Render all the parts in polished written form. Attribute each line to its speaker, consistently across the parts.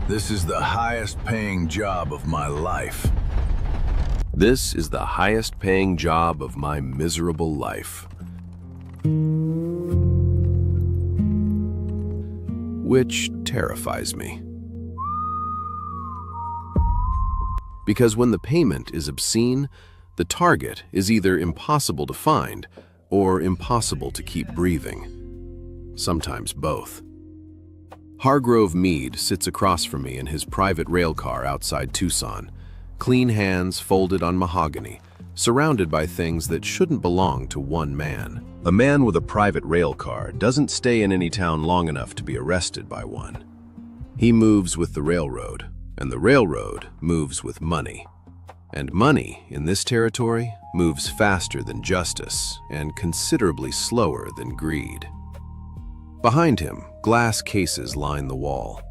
Speaker 1: This is the highest paying job of my life.
Speaker 2: This is the highest paying job of my miserable life. Which terrifies me. Because when the payment is obscene, the target is either impossible to find or impossible to keep breathing. Sometimes both. Hargrove Mead sits across from me in his private railcar outside Tucson, clean hands folded on mahogany, surrounded by things that shouldn't belong to one man. A man with a private railcar doesn't stay in any town long enough to be arrested by one. He moves with the railroad, and the railroad moves with money. And money, in this territory, moves faster than justice and considerably slower than greed. Behind him, glass cases line the wall.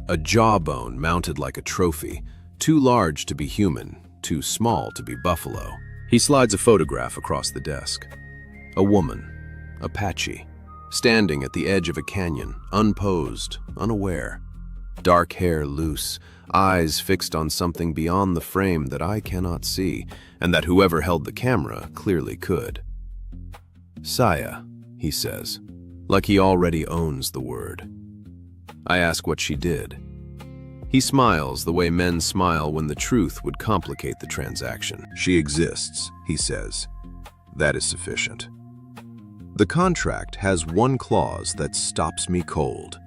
Speaker 2: A jawbone mounted like a trophy, too large to be human, too small to be buffalo. He slides a photograph across the desk. A woman, Apache, standing at the edge of a canyon, unposed, unaware. Dark hair loose, eyes fixed on something beyond the frame that I cannot see, and that whoever held the camera clearly could. "Saya," he says, like he already owns the word. I ask what she did. He smiles the way men smile when the truth would complicate the transaction. "She exists," he says. "That is sufficient." The contract has one clause that stops me cold.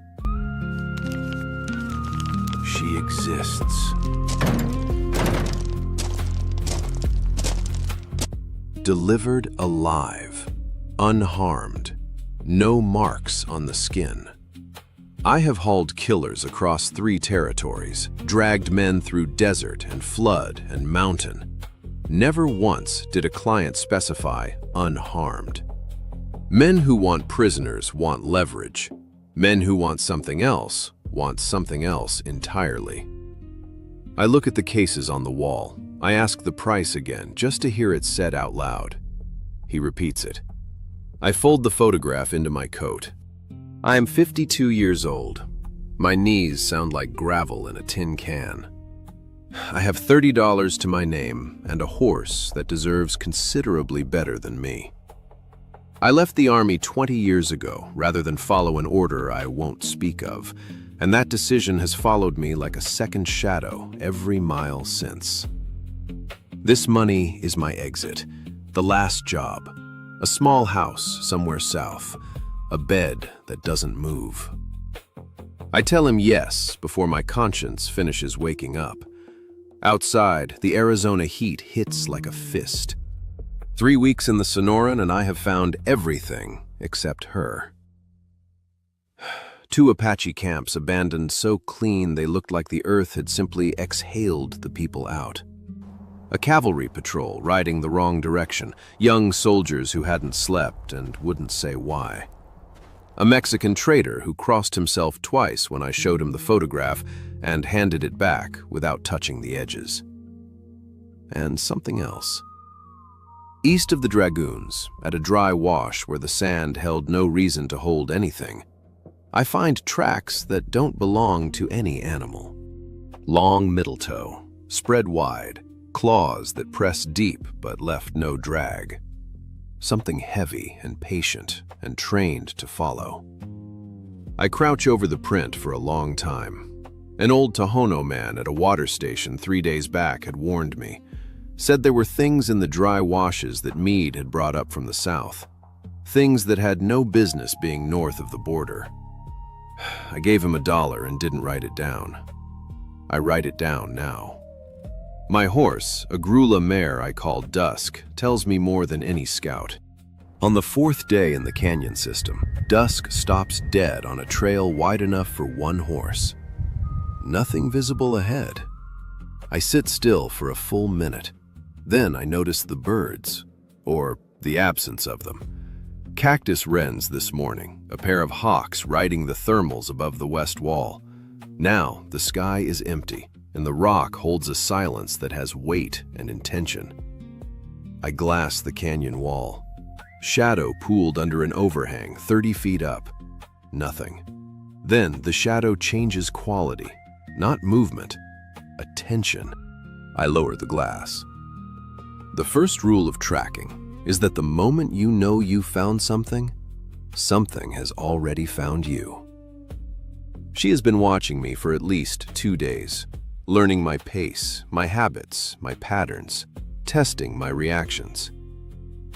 Speaker 2: She exists. Delivered alive, unharmed, no marks on the skin. I have hauled killers across 3 territories, dragged men through desert and flood and mountain. Never once did a client specify unharmed. Men who want prisoners want leverage. Men who want something else entirely. I look at the cases on the wall. I ask the price again, just to hear it said out loud. He repeats it. I fold the photograph into my coat. I am 52 years old. My knees sound like gravel in a tin can. I have $30 to my name and a horse that deserves considerably better than me. I left the Army 20 years ago rather than follow an order I won't speak of, and that decision has followed me like a second shadow every mile since. This money is my exit, the last job, a small house somewhere south, a bed that doesn't move. I tell him yes before my conscience finishes waking up. Outside, the Arizona heat hits like a fist. 3 weeks in the Sonoran and I have found everything except her. 2 Apache camps abandoned so clean they looked like the earth had simply exhaled the people out. A cavalry patrol riding the wrong direction, young soldiers who hadn't slept and wouldn't say why. A Mexican trader who crossed himself twice when I showed him the photograph and handed it back without touching the edges. And something else. East of the Dragoons, at a dry wash where the sand held no reason to hold anything, I find tracks that don't belong to any animal. Long middle toe, spread wide, claws that pressed deep but left no drag. Something heavy and patient and trained to follow. I crouch over the print for a long time. An old Tohono man at a water station 3 days back had warned me, said there were things in the dry washes that Mead had brought up from the south, things that had no business being north of the border. I gave him $1 and didn't write it down. I write it down now. My horse, a Grula mare I call Dusk, tells me more than any scout. On the 4th day in the canyon system, Dusk stops dead on a trail wide enough for one horse. Nothing visible ahead. I sit still for a full minute. Then I notice the birds, or the absence of them. Cactus wrens this morning, a pair of hawks riding the thermals above the west wall. Now the sky is empty, and the rock holds a silence that has weight and intention. I glass the canyon wall. Shadow pooled under an overhang 30 feet up. Nothing. Then the shadow changes quality. not movement. Attention. I lower the glass. The first rule of tracking is that the moment you know you found something, something has already found you. She has been watching me for at least 2 days, learning my pace, my habits, my patterns, testing my reactions.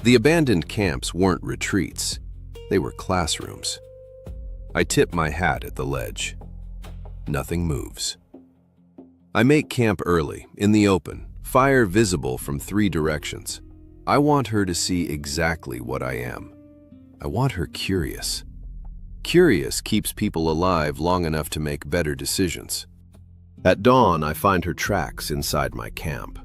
Speaker 2: The abandoned camps weren't retreats, they were classrooms. I tip my hat at the ledge. Nothing moves. I make camp early, in the open, fire visible from 3 directions. I want her to see exactly what I am. I want her curious. Curious keeps people alive long enough to make better decisions. At dawn, I find her tracks inside my camp.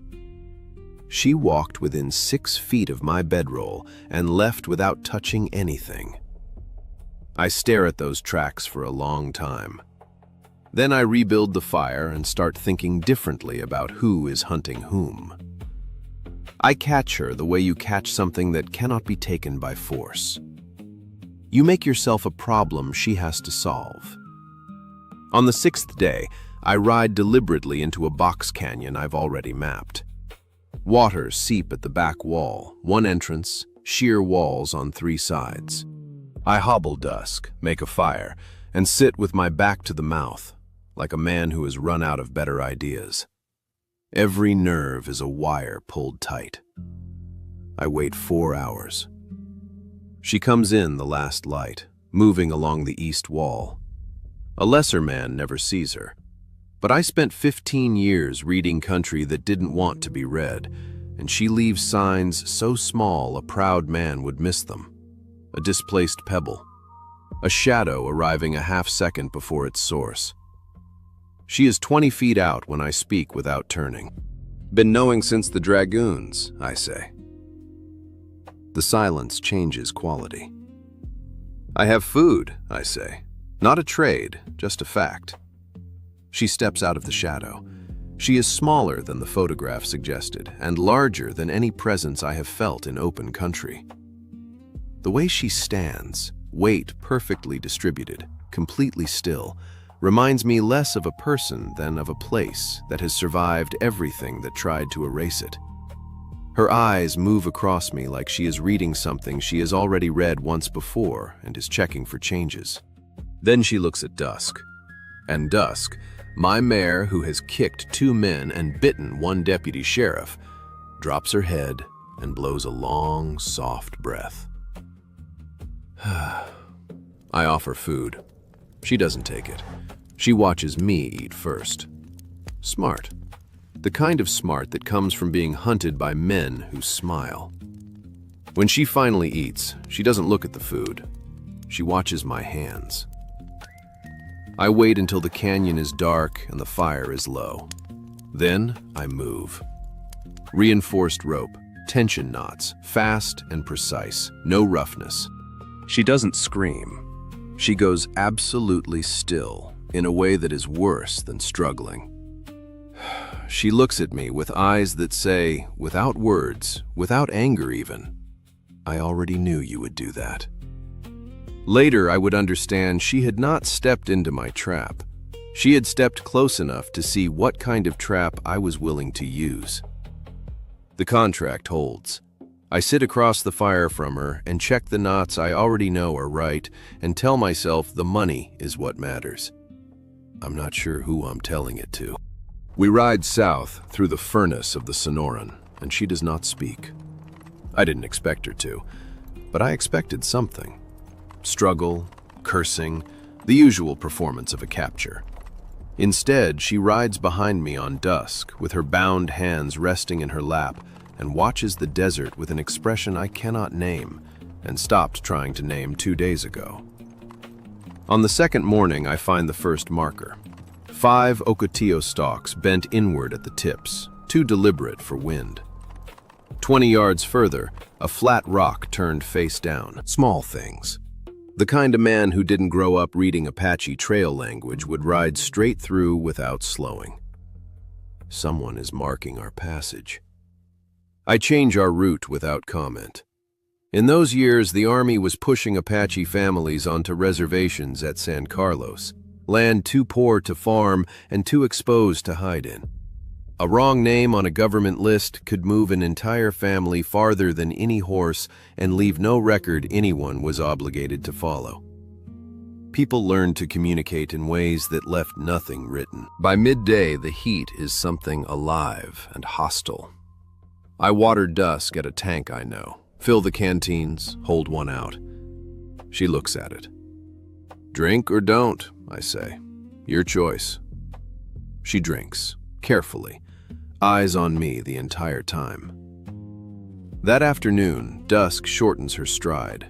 Speaker 2: She walked within 6 feet of my bedroll and left without touching anything. I stare at those tracks for a long time. Then I rebuild the fire and start thinking differently about who is hunting whom. I catch her the way you catch something that cannot be taken by force. You make yourself a problem she has to solve. On the 6th day, I ride deliberately into a box canyon I've already mapped. Water seep at the back wall, 1 entrance, sheer walls on 3 sides. I hobble dusk, make a fire, and sit with my back to the mouth, like a man who has run out of better ideas. Every nerve is a wire pulled tight. I wait 4 hours. She comes in the last light, moving along the east wall. A lesser man never sees her. But I spent 15 years reading country that didn't want to be read, and she leaves signs so small a proud man would miss them. A displaced pebble. A shadow arriving a half second before its source. She is 20 feet out when I speak without turning. Been knowing since the dragoons, I say. The silence changes quality. I have food, I say. Not a trade, just a fact. She steps out of the shadow. She is smaller than the photograph suggested, and larger than any presence I have felt in open country. The way she stands, weight perfectly distributed, completely still, reminds me less of a person than of a place that has survived everything that tried to erase it. Her eyes move across me like she is reading something she has already read once before and is checking for changes. Then she looks at Dusk. And Dusk, my mare who has kicked 2 men and bitten 1 deputy sheriff, drops her head and blows a long, soft breath. I offer food. She doesn't take it. She watches me eat first. Smart. The kind of smart that comes from being hunted by men who smile. When she finally eats, she doesn't look at the food. She watches my hands. I wait until the canyon is dark and the fire is low. Then I move. Reinforced rope, tension knots, fast and precise, no roughness. She doesn't scream. She goes absolutely still in a way that is worse than struggling. She looks at me with eyes that say, without words, without anger even, I already knew you would do that. Later, I would understand she had not stepped into my trap. She had stepped close enough to see what kind of trap I was willing to use. The contract holds. I sit across the fire from her and check the knots I already know are right and tell myself the money is what matters. I'm not sure who I'm telling it to. We ride south through the furnace of the Sonoran, and she does not speak. I didn't expect her to, but I expected something. Struggle, cursing, the usual performance of a capture. Instead, she rides behind me on Dusk, with her bound hands resting in her lap, and watches the desert with an expression I cannot name, and stopped trying to name 2 days ago. On the second morning, I find the first marker. 5 ocotillo stalks bent inward at the tips, too deliberate for wind. 20 yards further, a flat rock turned face down. Small things. The kind of man who didn't grow up reading Apache trail language would ride straight through without slowing. Someone is marking our passage. I change our route without comment. In those years, the Army was pushing Apache families onto reservations at San Carlos. land too poor to farm and too exposed to hide in. A wrong name on a government list could move an entire family farther than any horse and leave no record anyone was obligated to follow. People learned to communicate in ways that left nothing written. By midday, the heat is something alive and hostile. I water Dusk at a tank I know, fill the canteens, hold one out. She looks at it. "Drink or don't," I say. "Your choice." She drinks, carefully, eyes on me the entire time. That afternoon, Dusk shortens her stride.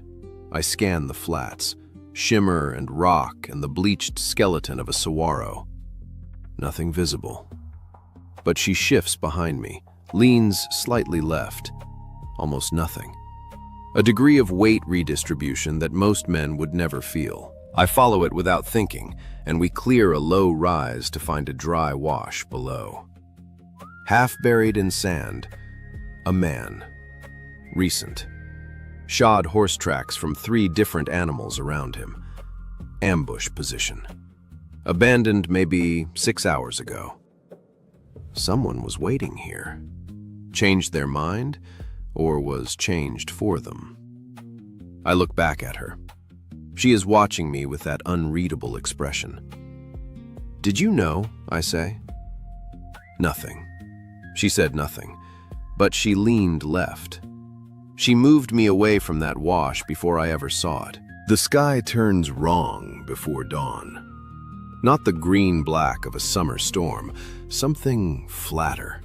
Speaker 2: I scan the flats, shimmer and rock and the bleached skeleton of a saguaro. Nothing visible. But she shifts behind me, leans slightly left. Almost nothing. A degree of weight redistribution that most men would never feel. I follow it without thinking, and we clear a low rise to find a dry wash below. Half buried in sand, a man. Recent. Shod horse tracks from 3 different animals around him. Ambush position. Abandoned maybe 6 hours ago. Someone was waiting here. Changed their mind, or was changed for them. I look back at her. She is watching me with that unreadable expression. "Did you know?" I say. Nothing. She said nothing, but she leaned left. She moved me away from that wash before I ever saw it. The sky turns wrong before dawn. Not the green-black of a summer storm, something flatter.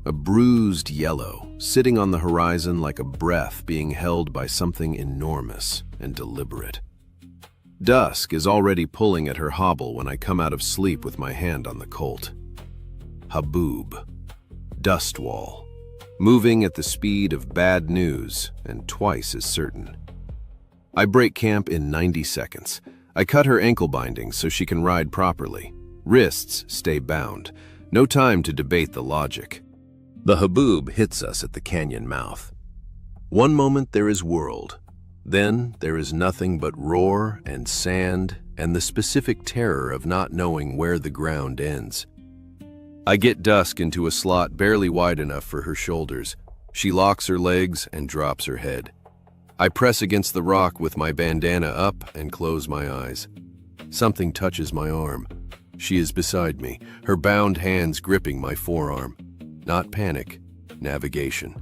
Speaker 2: A bruised yellow, sitting on the horizon like a breath being held by something enormous and deliberate. Dusk is already pulling at her hobble when I come out of sleep with my hand on the colt. Haboob. Dust wall. Moving at the speed of bad news and twice as certain. I break camp in 90 seconds. I cut her ankle bindings so she can ride properly. Wrists stay bound. No time to debate the logic. The haboob hits us at the canyon mouth. One moment there is world. Then there is nothing but roar and sand and the specific terror of not knowing where the ground ends. I get Dusk into a slot barely wide enough for her shoulders. She locks her legs and drops her head. I press against the rock with my bandana up and close my eyes. Something touches my arm. She is beside me, her bound hands gripping my forearm. Not panic, navigation.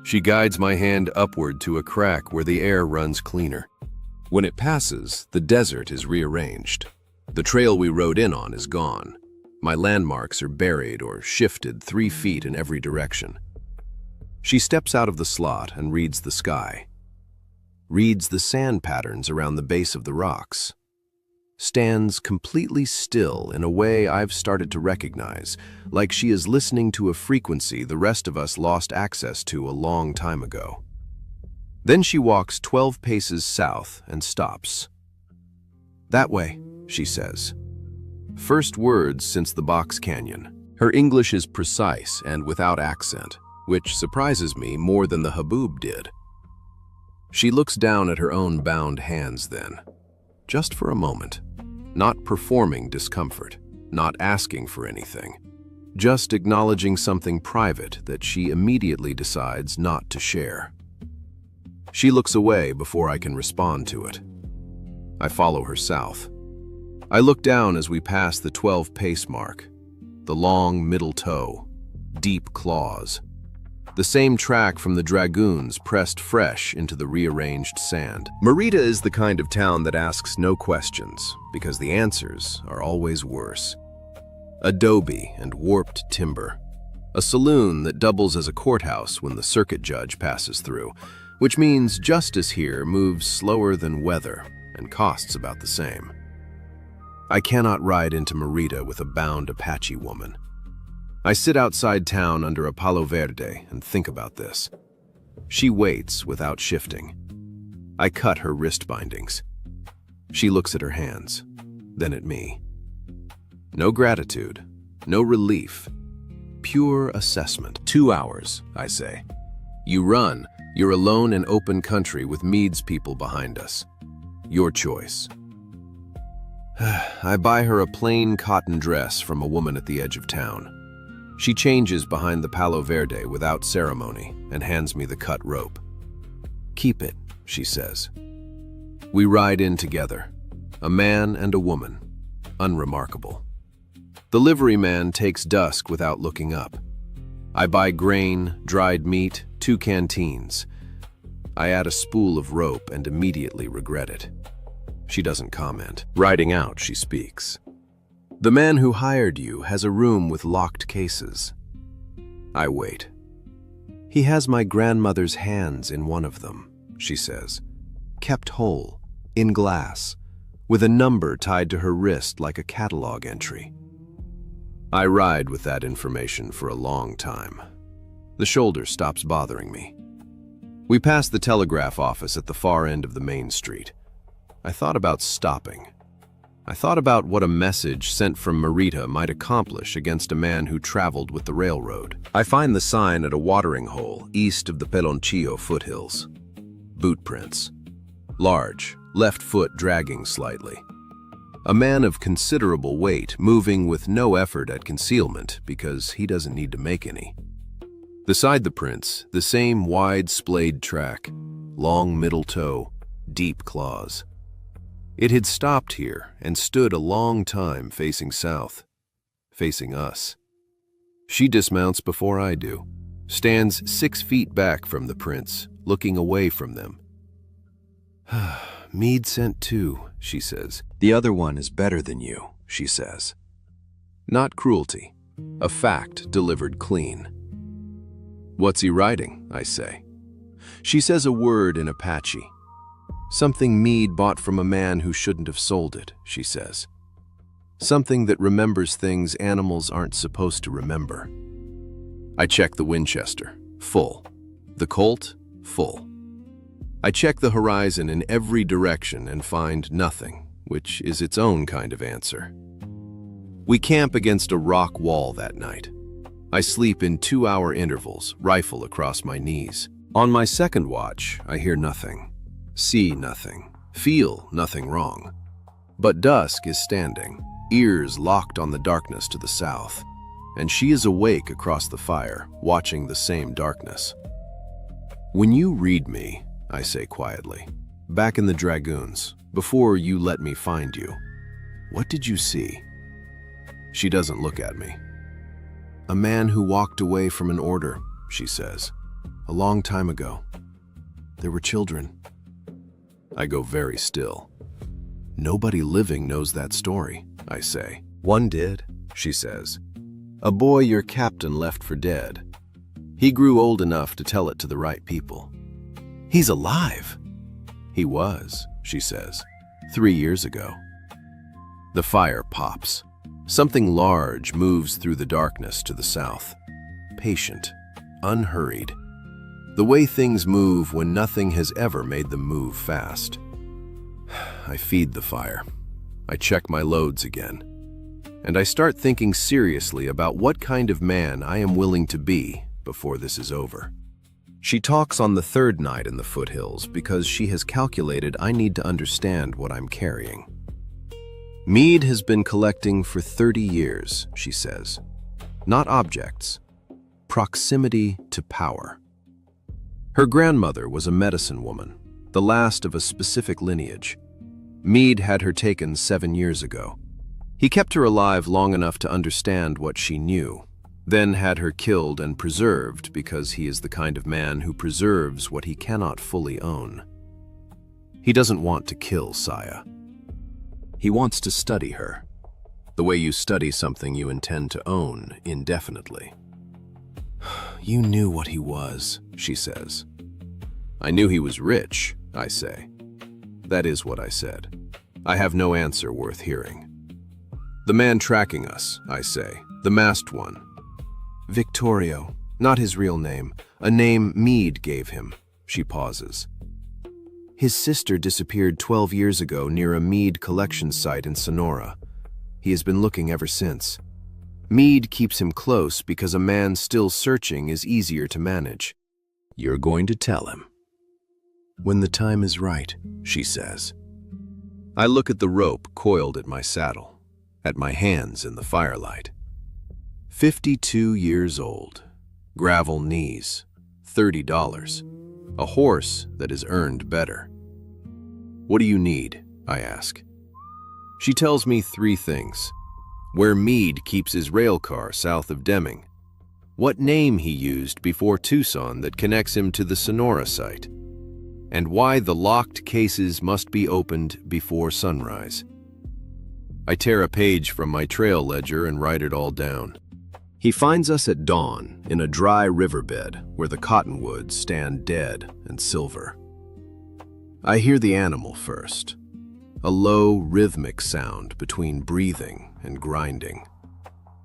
Speaker 2: She guides my hand upward to a crack where the air runs cleaner. When it passes, the desert is rearranged. The trail we rode in on is gone. My landmarks are buried or shifted 3 feet in every direction. She steps out of the slot and reads the sky. Reads the sand patterns around the base of the rocks. Stands completely still in a way I've started to recognize, like she is listening to a frequency the rest of us lost access to a long time ago. Then she walks 12 paces south and stops. "That way," she says. First words since the Box Canyon. Her English is precise and without accent, which surprises me more than the haboob did. She looks down at her own bound hands then, just for a moment, not performing discomfort, not asking for anything, just acknowledging something private that she immediately decides not to share. She looks away before I can respond to it. I follow her south. I look down as we pass the 12-pace mark, the long middle toe, deep claws, the same track from the dragoons pressed fresh into the rearranged sand. Merida is the kind of town that asks no questions, because the answers are always worse. Adobe and warped timber. A saloon that doubles as a courthouse when the circuit judge passes through, which means justice here moves slower than weather and costs about the same. I cannot ride into Merida with a bound Apache woman. I sit outside town under a palo verde and think about this. She waits without shifting. I cut her wrist bindings. She looks at her hands, then at me. No gratitude, no relief, pure assessment. 2 hours, I say. You run, you're alone in open country with Meade's people behind us. Your choice. I buy her a plain cotton dress from a woman at the edge of town. She changes behind the Palo Verde without ceremony and hands me the cut rope. "Keep it," she says. We ride in together, a man and a woman, unremarkable. The liveryman takes dusk without looking up. I buy grain, dried meat, 2 canteens. I add a spool of rope and immediately regret it. She doesn't comment. Riding out, she speaks. "The man who hired you has a room with locked cases." I wait. "He has my grandmother's hands in one of them," she says. "Kept whole, in glass, with a number tied to her wrist like a catalog entry." I ride with that information for a long time. The shoulder stops bothering me. We pass the telegraph office at the far end of the main street. I thought about stopping. I thought about what a message sent from Merita might accomplish against a man who traveled with the railroad. I find the sign at a watering hole east of the Pelonchillo foothills. Boot prints. Large, left foot dragging slightly. A man of considerable weight moving with no effort at concealment because he doesn't need to make any. Beside the prints, the same wide splayed track, long middle toe, deep claws. It had stopped here and stood a long time facing south, facing us. She dismounts before I do, stands 6 feet back from the prints, looking away from them. "Meade sent 2, she says. "The other one is better than you," she says. Not cruelty, a fact delivered clean. "What's he writing?" I say. She says a word in Apache. "Something Meade bought from a man who shouldn't have sold it," she says. "Something that remembers things animals aren't supposed to remember." I check the Winchester, full. The Colt, full. I check the horizon in every direction and find nothing, which is its own kind of answer. We camp against a rock wall that night. I sleep in 2-hour intervals, rifle across my knees. On my second watch, I hear nothing. See nothing, feel nothing wrong. But dusk is standing, ears locked on the darkness to the south, and she is awake across the fire, watching the same darkness. "When you read me," I say quietly, "back in the Dragoons, before you let me find you, what did you see?" She doesn't look at me. "A man who walked away from an order," she says, "a long time ago. There were children." I go very still. "Nobody living knows that story," I say. "One did," she says. "A boy your captain left for dead. He grew old enough to tell it to the right people." "He's alive!" "He was," she says, 3 years ago." The fire pops. Something large moves through the darkness to the south. Patient, unhurried. The way things move when nothing has ever made them move fast. I feed the fire. I check my loads again. And I start thinking seriously about what kind of man I am willing to be before this is over. She talks on the 3rd night in the foothills because she has calculated I need to understand what I'm carrying. "Meade has been collecting for 30 years, she says. Not objects. Proximity to power. Her grandmother was a medicine woman, the last of a specific lineage. Meade had her taken 7 years ago. He kept her alive long enough to understand what she knew, then had her killed and preserved because he is the kind of man who preserves what he cannot fully own. He doesn't want to kill Saya. He wants to study her, the way you study something you intend to own indefinitely. "You knew what he was," she says. "I knew he was rich," I say. That is what I said. I have no answer worth hearing. "The man tracking us," I say, "the masked one." "Victorio, not his real name, a name Meade gave him," she pauses. "His sister disappeared 12 years ago near a Meade collection site in Sonora. He has been looking ever since. Meade keeps him close because a man still searching is easier to manage. You're going to tell him." "When the time is right," she says. I look at the rope coiled at my saddle. at my hands in the firelight. 52 years old, gravel knees, $30, a horse that has earned better. What do you need? I ask. She tells me 3 things. Where Meade keeps his rail car south of Deming, what name he used before Tucson that connects him to the Sonora site, and why the locked cases must be opened before sunrise. I tear a page from my trail ledger and write it all down. He finds us at dawn in a dry riverbed where the cottonwoods stand dead and silver. I hear the animal first, a low, rhythmic sound between breathing and grinding.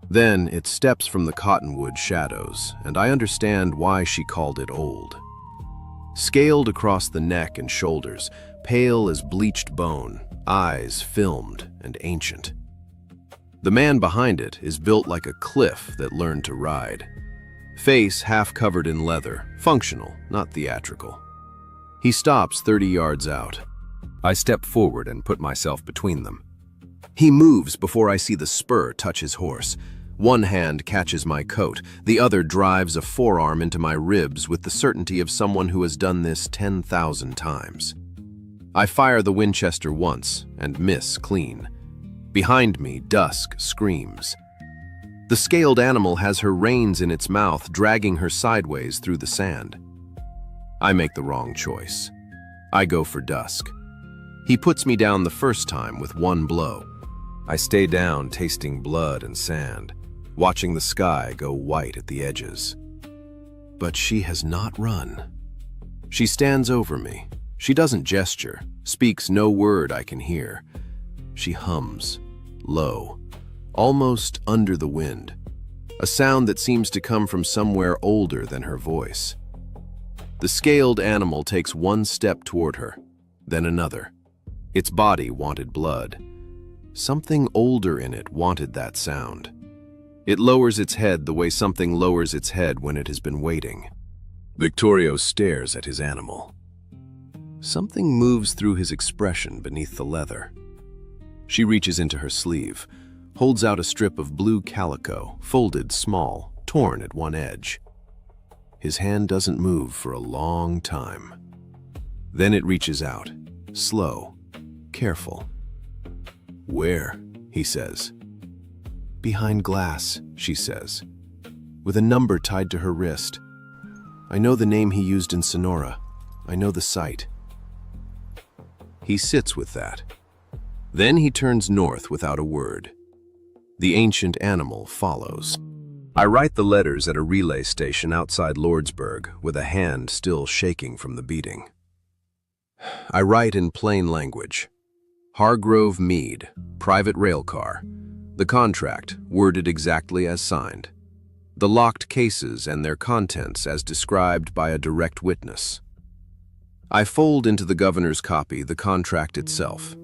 Speaker 2: Then it steps from the cottonwood shadows, and I understand why she called it old. Scaled across the neck and shoulders, pale as bleached bone, eyes filmed and ancient. The man behind it is built like a cliff that learned to ride. Face half covered in leather, functional, not theatrical. He stops 30 yards out. I step forward and put myself between them. He moves before I see the spur touch his horse. One hand catches my coat, the other drives a forearm into my ribs with the certainty of someone who has done this 10,000 times. I fire the Winchester once and miss clean. Behind me, dusk screams. The scaled animal has her reins in its mouth, dragging her sideways through the sand. I make the wrong choice. I go for dusk. He puts me down the first time with one blow. I stay down, tasting blood and sand, watching the sky go white at the edges. But she has not run. She stands over me. She doesn't gesture, speaks no word I can hear. She hums, low, almost under the wind, a sound that seems to come from somewhere older than her voice. The scaled animal takes one step toward her, then another. Its body wanted blood. Something older in it wanted that sound. It lowers its head the way something lowers its head when it has been waiting. Victorio stares at his animal. Something moves through his expression beneath the leather. She reaches into her sleeve, holds out a strip of blue calico, folded small, torn at one edge. His hand doesn't move for a long time. Then it reaches out, slow, careful. "Where?" he says. "Behind glass," she says, with a number tied to her wrist. "I know the name he used in Sonora. I know the site." He sits with that. Then he turns north without a word. The ancient animal follows. I write the letters at a relay station outside Lordsburg with a hand still shaking from the beating. I write in plain language. Hargrove Meade, private rail car. The contract, worded exactly as signed. The locked cases and their contents as described by a direct witness. I fold into the governor's copy the contract itself.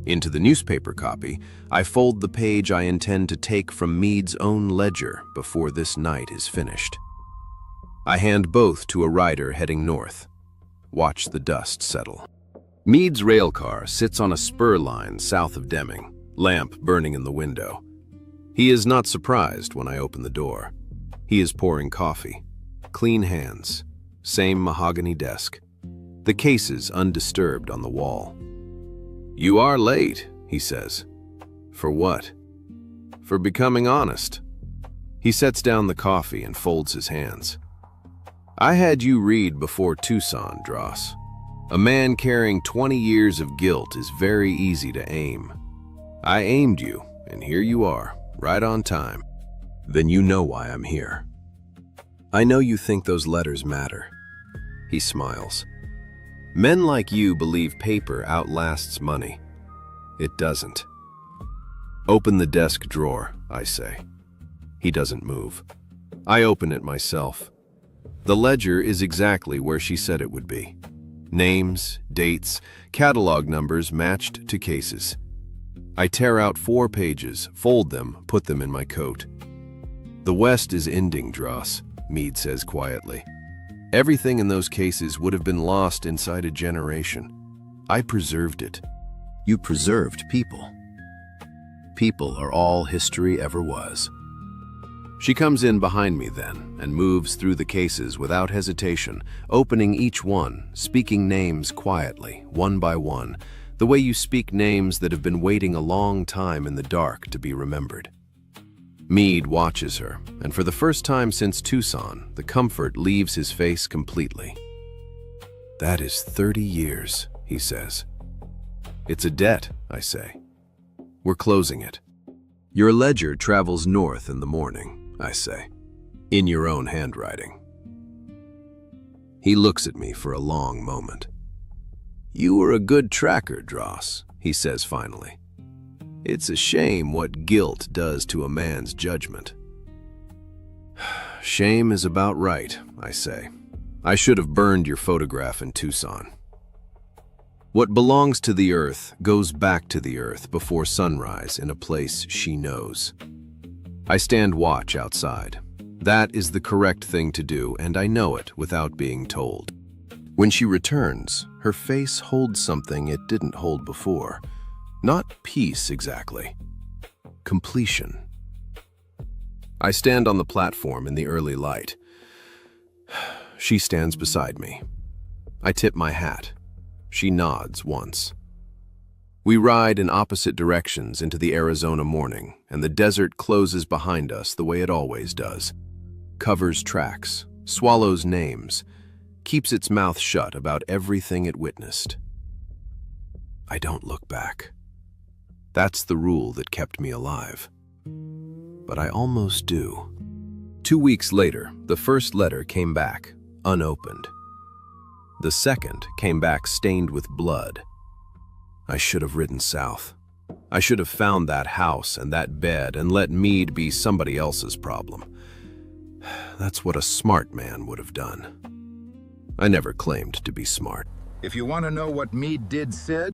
Speaker 2: Into the newspaper copy, I fold the page I intend to take from Meade's own ledger before this night is finished. I hand both to a rider heading north. Watch the dust settle. Meade's rail car sits on a spur line south of Deming, lamp burning in the window. He is not surprised when I open the door. He is pouring coffee. Clean hands. Same mahogany desk. The cases undisturbed on the wall. "You are late," he says. "For what?" "For becoming honest." He sets down the coffee and folds his hands. "I had you read before Tucson, Dross. A man carrying 20 years of guilt is very easy to aim. I aimed you, and here you are, right on time. Then you know why I'm here. I know you think those letters matter." He smiles. "Men like you believe paper outlasts money. It doesn't." "Open the desk drawer," I say. He doesn't move. I open it myself. The ledger is exactly where she said it would be. Names, dates, catalog numbers matched to cases. I tear out 4 pages, fold them, put them in my coat. "The West is ending, Dross," Meade says quietly. "Everything in those cases would have been lost inside a generation. I preserved it." "You preserved people." People are all history ever was. She comes in behind me then and moves through the cases without hesitation, opening each one, speaking names quietly, one by one, the way you speak names that have been waiting a long time in the dark to be remembered. Meade watches her, and for the first time since Tucson, the comfort leaves his face completely. "That is 30 years, he says. "It's a debt," I say. "We're closing it." "Your ledger travels north in the morning," I say, "in your own handwriting." He looks at me for a long moment. "You were a good tracker, Dross," he says finally. "It's a shame what guilt does to a man's judgment." "Shame is about right," I say. "I should have burned your photograph in Tucson." What belongs to the earth goes back to the earth before sunrise in a place she knows. I stand watch outside. That is the correct thing to do, and I know it without being told. When she returns, her face holds something it didn't hold before. Not peace exactly. Completion. I stand on the platform in the early light. She stands beside me. I tip my hat. She nods once. We ride in opposite directions into the Arizona morning, and the desert closes behind us the way it always does. Covers tracks, swallows names, keeps its mouth shut about everything it witnessed. I don't look back. That's the rule that kept me alive. But I almost do. 2 weeks later, the first letter came back, unopened. The second came back stained with blood. I should have ridden south. I should have found that house and that bed and let Meade be somebody else's problem. That's what a smart man would have done. I never claimed to be smart.
Speaker 1: If you want to know what Meade did, Sid,